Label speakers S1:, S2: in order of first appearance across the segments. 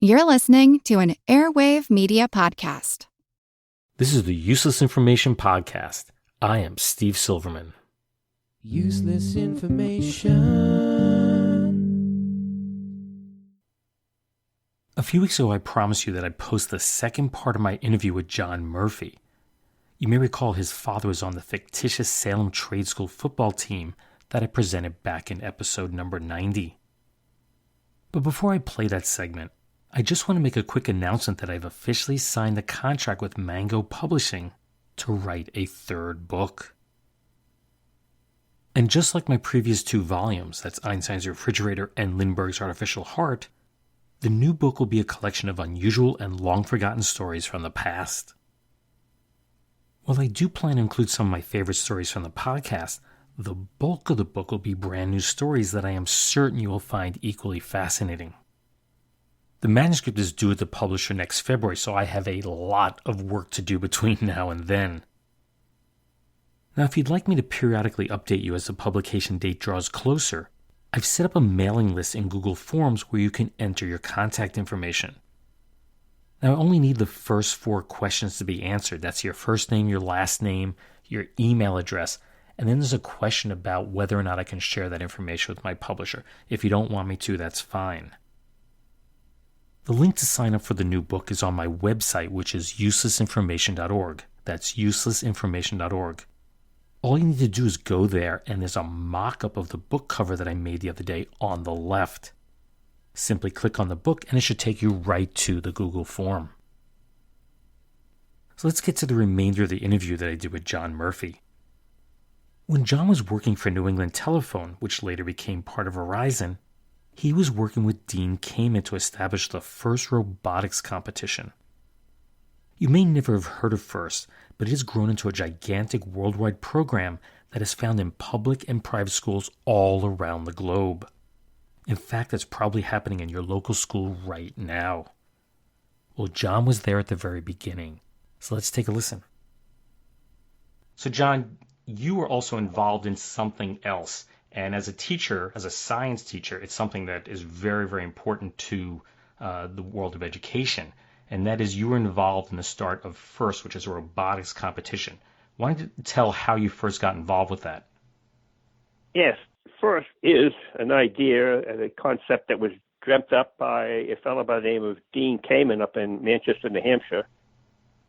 S1: You're listening to an Airwave Media Podcast.
S2: This is the Useless Information Podcast. I am Steve Silverman.
S3: Useless information.
S2: A few weeks ago, I promised you that I'd post the second part of my interview with John Murphy. You may recall his father was on the fictitious Salem Trade School football team that I presented back in episode number 90. But before I play that segment, I just want to make a quick announcement that I've officially signed a contract with Mango Publishing to write a third book. And just like my previous two volumes, that's Einstein's Refrigerator and Lindbergh's Artificial Heart, the new book will be a collection of unusual and long-forgotten stories from the past. While I do plan to include some of my favorite stories from the podcast, the bulk of the book will be brand new stories that I am certain you will find equally fascinating. The manuscript is due at the publisher next February, so I have a lot of work to do between now and then. Now, if you'd like me to periodically update you as the publication date draws closer, I've set up a mailing list in Google Forms where you can enter your contact information. Now, I only need the first 4 questions to be answered. That's your first name, your last name, your email address, and then there's a question about whether or not I can share that information with my publisher. If you don't want me to, that's fine. The link to sign up for the new book is on my website, which is uselessinformation.org. That's uselessinformation.org. All you need to do is go there, and there's a mock-up of the book cover that I made the other day on the left. Simply click on the book, and it should take you right to the Google form. So let's get to the remainder of the interview that I did with John Murphy. When John was working for New England Telephone, which later became part of Verizon, he was working with Dean Kamen to establish the FIRST Robotics competition. You may never have heard of FIRST, but it has grown into a gigantic worldwide program that is found in public and private schools all around the globe. In fact, it's probably happening in your local school right now. Well, John was there at the very beginning, so let's take a listen. So John, you were also involved in something else. And as a teacher, as a science teacher, it's something that is very, very important to the world of education. And that is you were involved in the start of FIRST, which is a robotics competition. Why don't you tell how you first got involved with that?
S4: Yes, FIRST is an idea and a concept that was dreamt up by a fellow by the name of Dean Kamen up in Manchester, New Hampshire.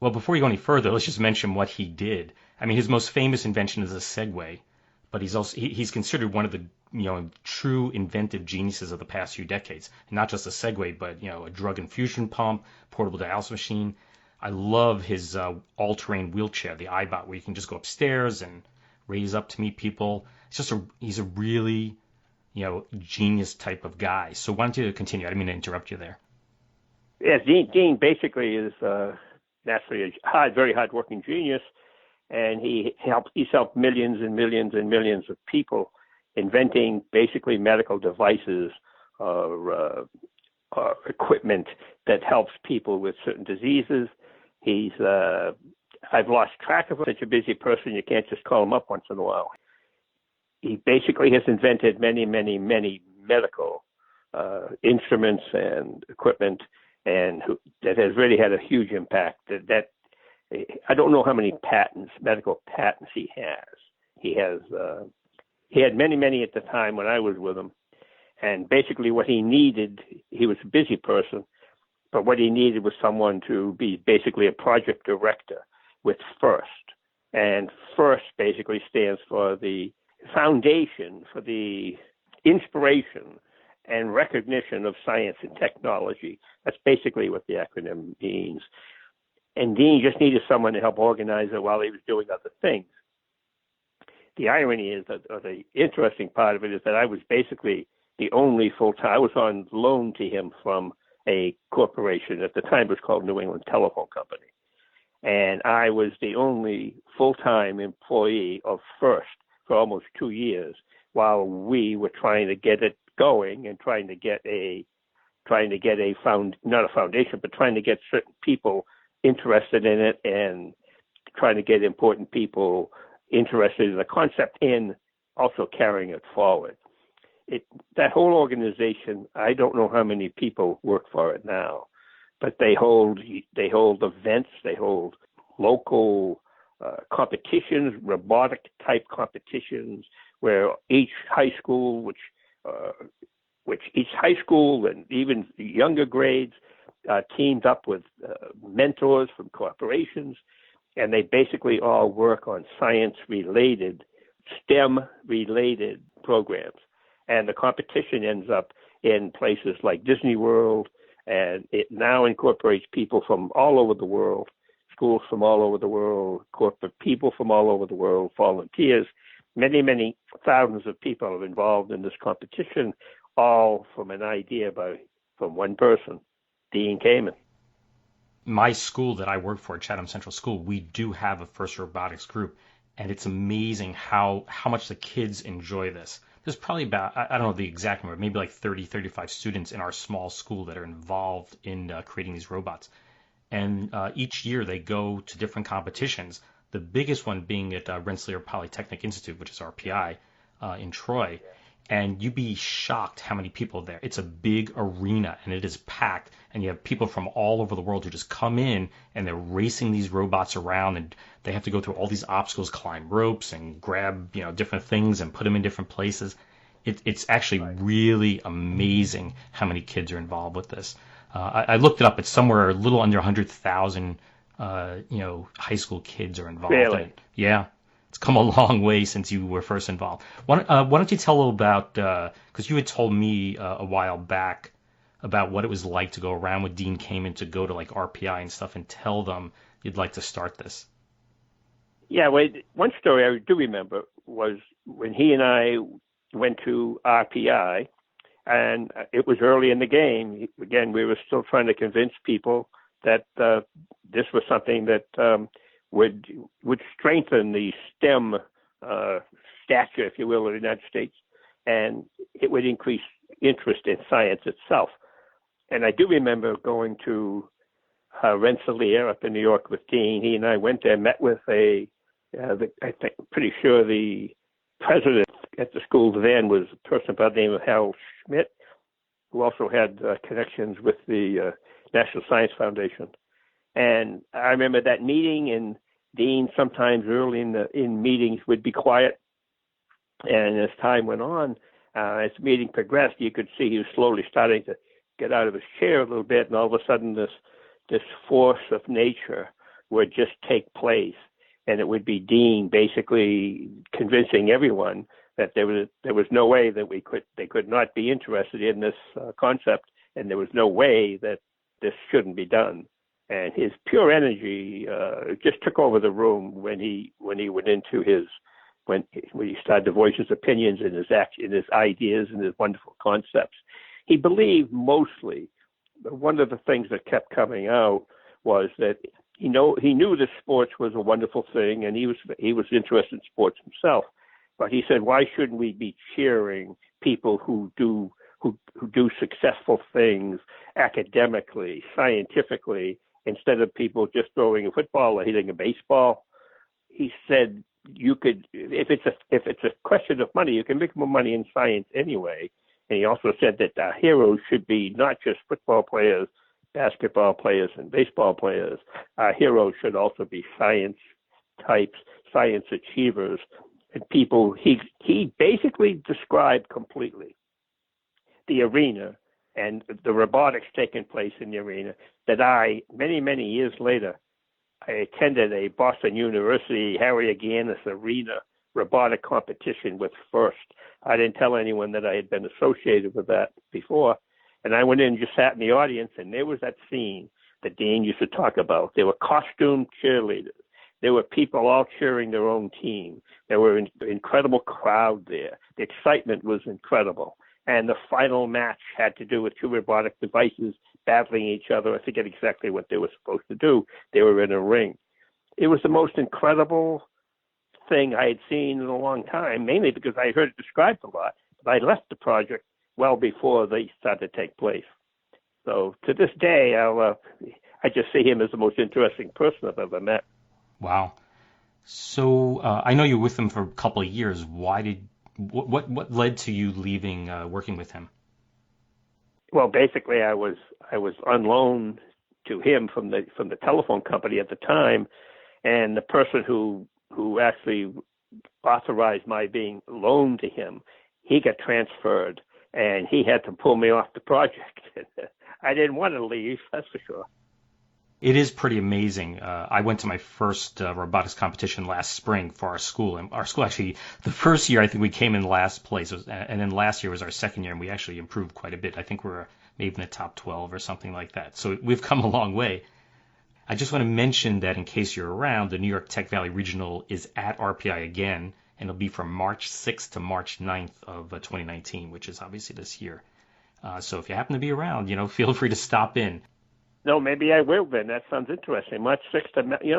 S2: Well, before you go any further, let's just mention what he did. I mean, his most famous invention is a Segway. But he's considered one of the true inventive geniuses of the past few decades. And not just a Segway, but a drug infusion pump, portable dialysis machine. I love his all-terrain wheelchair, the iBot, where you can just go upstairs and raise up to meet people. He's a really genius type of guy. So why don't you continue? I didn't mean to interrupt you there.
S4: Yes, Dean basically is naturally a very hard-working genius. And he's helped millions and millions and millions of people inventing basically medical devices or equipment that helps people with certain diseases. I've lost track of him. Such a busy person, you can't just call him up once in a while. He basically has invented many, many, many medical instruments and equipment, and that has really had a huge impact. That I don't know how many medical patents he has. He had many, many at the time when I was with him. And basically what he needed, he was a busy person, but what he needed was someone to be basically a project director with FIRST. And FIRST basically stands for the foundation for the inspiration and recognition of science and technology. That's basically what the acronym means. And Dean just needed someone to help organize it while he was doing other things. The irony is that, or the interesting part of it is that I was basically the only full-time, I was on loan to him from a corporation. At the time it was called New England Telephone Company. And I was the only full-time employee of FIRST for almost 2 years while we were trying to get it going and trying to get not a foundation, but trying to get certain people interested in it and trying to get important people interested in the concept and also carrying it forward. that whole organization, I don't know how many people work for it now, but they hold events, they hold local competitions, robotic type competitions, where each high school, which each high school and even younger grades teamed up with mentors from corporations, and they basically all work on science-related, STEM-related programs. And the competition ends up in places like Disney World, and it now incorporates people from all over the world, schools from all over the world, corporate people from all over the world, volunteers. Many, many thousands of people are involved in this competition, all from an idea from one person, Dean Kamen.
S2: My school that I work for, Chatham Central School, we do have a FIRST Robotics group, and it's amazing how much the kids enjoy this. There's probably about, I don't know the exact number, maybe like 30, 35 students in our small school that are involved in creating these robots. And each year they go to different competitions, the biggest one being at Rensselaer Polytechnic Institute, which is RPI, in Troy. And you'd be shocked how many people are there. It's a big arena, and it is packed, and you have people from all over the world who just come in, and they're racing these robots around, and they have to go through all these obstacles, climb ropes, and grab different things and put them in different places. It's actually really amazing how many kids are involved with this. I looked it up. It's somewhere a little under 100,000 high school kids are involved.
S4: Really?
S2: Yeah. It's come a long way since you were first involved. Why don't you tell a little about, because you had told me a while back about what it was like to go around with Dean Kamen, to go to like RPI and stuff and tell them you'd like to start this.
S4: Yeah, one story I do remember was when he and I went to RPI, and it was early in the game. Again, we were still trying to convince people that this was something that would strengthen the STEM stature, if you will, of the United States, and it would increase interest in science itself. And I do remember going to Rensselaer up in New York with Dean. He and I went there, met with pretty sure the president at the school then was a person by the name of Harold Schmidt, who also had connections with the National Science Foundation. And I remember that meeting, and Dean sometimes early in meetings would be quiet. And as time went on, as the meeting progressed, you could see he was slowly starting to get out of his chair a little bit, and all of a sudden this force of nature would just take place. And it would be Dean basically convincing everyone that there was no way that they could not be interested in this concept, and there was no way that this shouldn't be done. And his pure energy just took over the room when he went into when he started to voice his opinions and his ideas and his wonderful concepts. He believed mostly. One of the things that kept coming out was that he knew that sports was a wonderful thing, and he was interested in sports himself. But he said, why shouldn't we be cheering people who do successful things academically, scientifically, instead of people just throwing a football or hitting a baseball? He said, you could, if it's a question of money, you can make more money in science anyway. And he also said that our heroes should be not just football players, basketball players, and baseball players. Our heroes should also be science types, science achievers, and people. He basically described completely the arena and the robotics taking place in the arena that many, many years later, I attended a Boston University Harry Aganis Arena robotic competition with FIRST. I didn't tell anyone that I had been associated with that before. And I went in and just sat in the audience, and there was that scene that Dean used to talk about. There were costumed cheerleaders. There were people all cheering their own team. There were an incredible crowd there. The excitement was incredible. And the final match had to do with two robotic devices battling each other. I forget exactly what they were supposed to do. They were in a ring. It was the most incredible thing I had seen in a long time, mainly because I heard it described a lot. But I left the project well before they started to take place. So to this day, I just see him as the most interesting person I've ever met.
S2: Wow. So I know you were with him for a couple of years. Why did What led to you leaving working with him?
S4: Well, basically, I was on loan to him from the telephone company at the time, and the person who actually authorized my being loaned to him, he got transferred, and he had to pull me off the project. I didn't want to leave, that's for sure.
S2: It is pretty amazing. I went to my first robotics competition last spring for our school. And our school actually, the first year, I think we came in last place. And then last year was our second year, and we actually improved quite a bit. I think we're maybe in the top 12 or something like that. So we've come a long way. I just want to mention that in case you're around, the New York Tech Valley Regional is at RPI again, and it'll be from March 6th to March 9th of 2019, which is obviously this year. So if you happen to be around, feel free to stop in.
S4: No, maybe I will then. That sounds interesting. March 6th,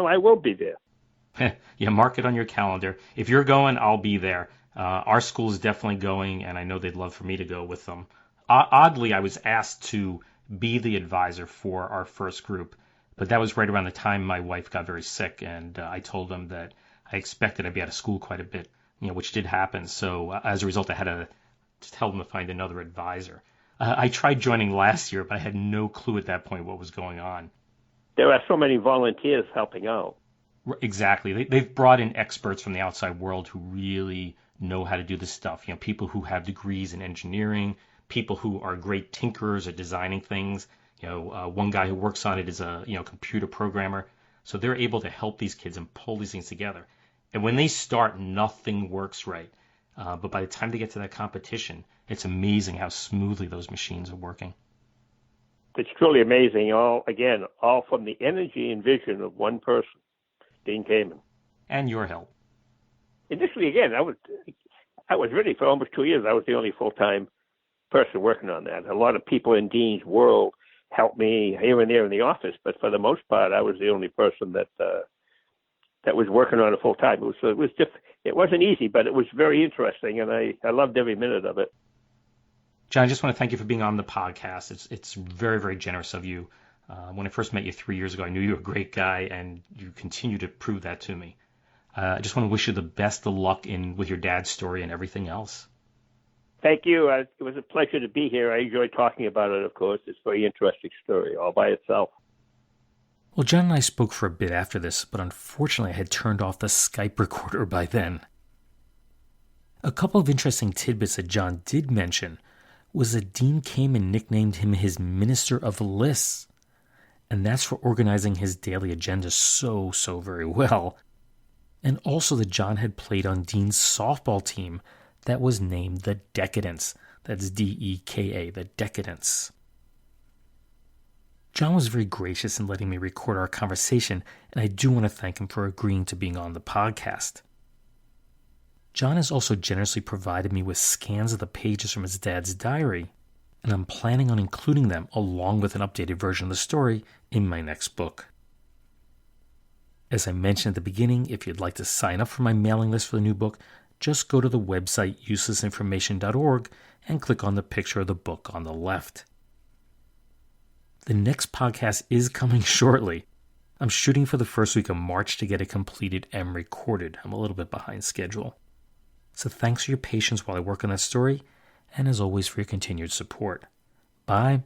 S4: I will be there.
S2: Yeah, mark it on your calendar. If you're going, I'll be there. Our school is definitely going, and I know they'd love for me to go with them. Oddly, I was asked to be the advisor for our first group, but that was right around the time my wife got very sick, and I told them that I expected I'd be out of school quite a bit, which did happen. So as a result, I had to tell them to find another advisor. I tried joining last year, but I had no clue at that point what was going on.
S4: There are so many volunteers helping out.
S2: Exactly. They've brought in experts from the outside world who really know how to do this stuff. People who have degrees in engineering, people who are great tinkerers at designing things. One guy who works on it is a computer programmer. So they're able to help these kids and pull these things together. And when they start, nothing works right. But by the time they get to that competition, it's amazing how smoothly those machines are working.
S4: It's truly amazing. All from the energy and vision of one person, Dean Kamen.
S2: And your help.
S4: Initially, again, I was really, for almost 2 years, I was the only full-time person working on that. A lot of people in Dean's world helped me here and there in the office, but for the most part, I was the only person that was working on it full-time. It wasn't easy, but it was very interesting, and I loved every minute of it.
S2: John, I just want to thank you for being on the podcast. It's very, very generous of you. When I first met you 3 years ago, I knew you were a great guy, and you continue to prove that to me. I just want to wish you the best of luck with your dad's story and everything else.
S4: Thank you. It was a pleasure to be here. I enjoyed talking about it, of course. It's a very interesting story all by itself.
S2: Well, John and I spoke for a bit after this, but unfortunately I had turned off the Skype recorder by then. A couple of interesting tidbits that John did mention was that Dean Kamen nicknamed him his Minister of Lists, and that's for organizing his daily agenda so very well. And also that John had played on Dean's softball team that was named the Decadence. That's D-E-K-A, the Decadence. John was very gracious in letting me record our conversation, and I do want to thank him for agreeing to being on the podcast. John has also generously provided me with scans of the pages from his dad's diary, and I'm planning on including them along with an updated version of the story in my next book. As I mentioned at the beginning, if you'd like to sign up for my mailing list for the new book, just go to the website uselessinformation.org and click on the picture of the book on the left. The next podcast is coming shortly. I'm shooting for the first week of March to get it completed and recorded. I'm a little bit behind schedule. So thanks for your patience while I work on that story, and as always for your continued support. Bye.